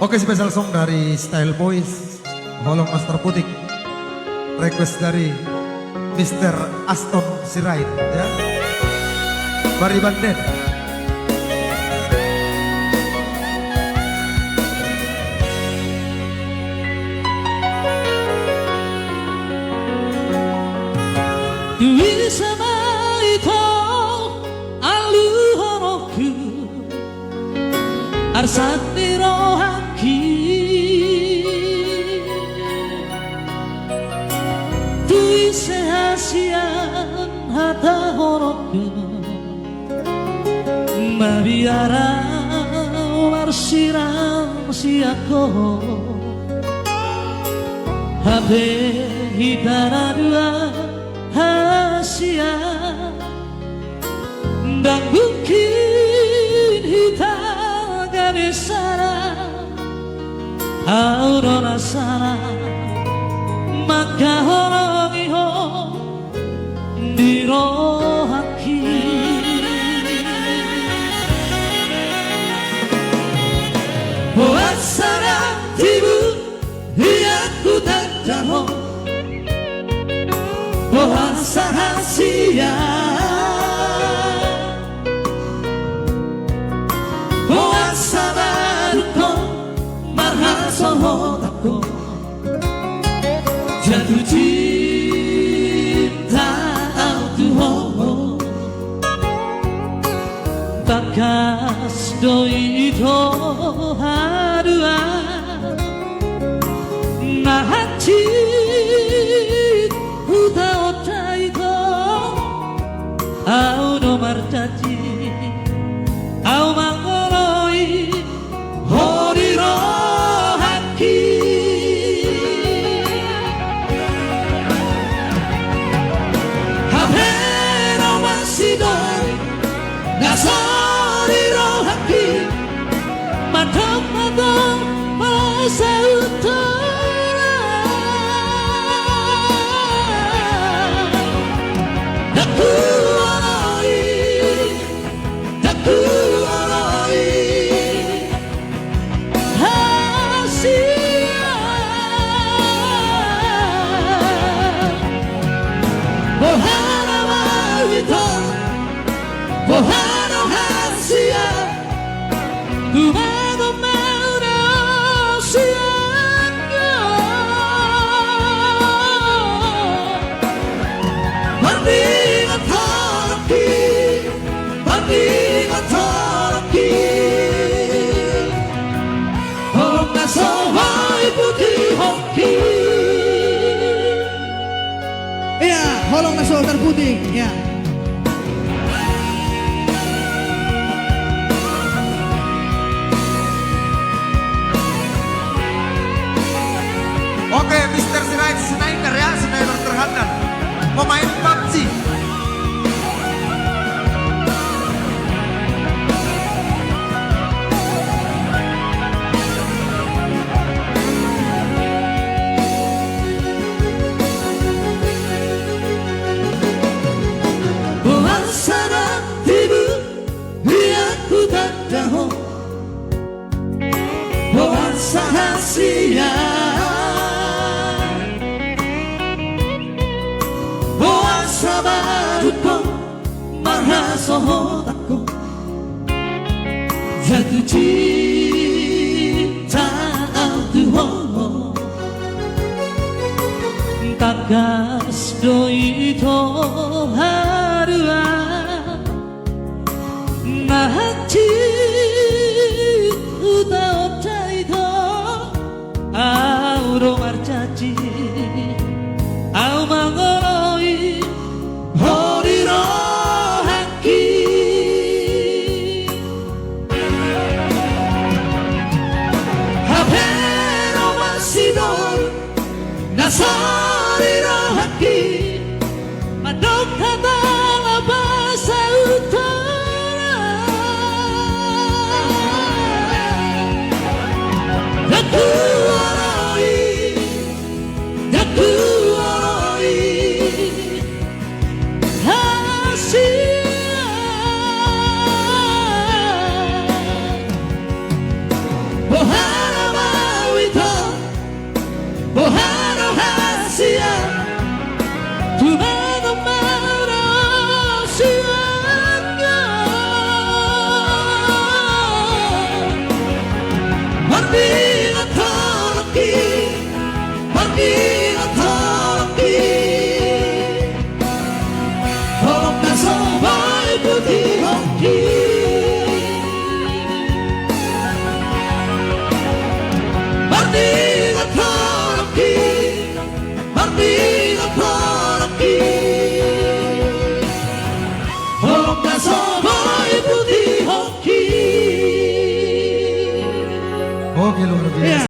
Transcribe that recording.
Oke, special song dari Style Boys, Holong Master Putik. Request dari Mr. Aston Sirait, ya. Bari Banden. Dwi sama itu alu horoku arsati rohaki Dwi sehasian hata horoku mabiara warsiram siako habe hitara dua Asia dan mungkin hitam garis sana aurora sana maka orang iho di rohaki buat sana tibu hiaku tak jauh bahasa rahasia bahasa baruku marhasa hodaku jatuh cinta Tuhan bakas doi itu hadua nah hati Au no marchachi Au mangoroi Horiro haki Habero masidoi Nasoriro haki Madam Masa utara Daku Bohano hasia Tumado mauna sianga Bandinga taraki Bandinga taraki Holong na sohai putih hoki Iya, Holong na sohai terputih, ya. Oke, Mr. Sirait Sniper, ya, sniper terhandal. Pemain PUBG. Bahasa tibu lihatku tak tahu bahasa rahasia bahasa baruku marhasa hodaku jatuh cinta Tuhan takas doi to harua nahachi uta otai to auro marchachi au mangoroi horiro haki habero masidor nasariro haki madok kata bahasa utara Oke luar biasa. Iya.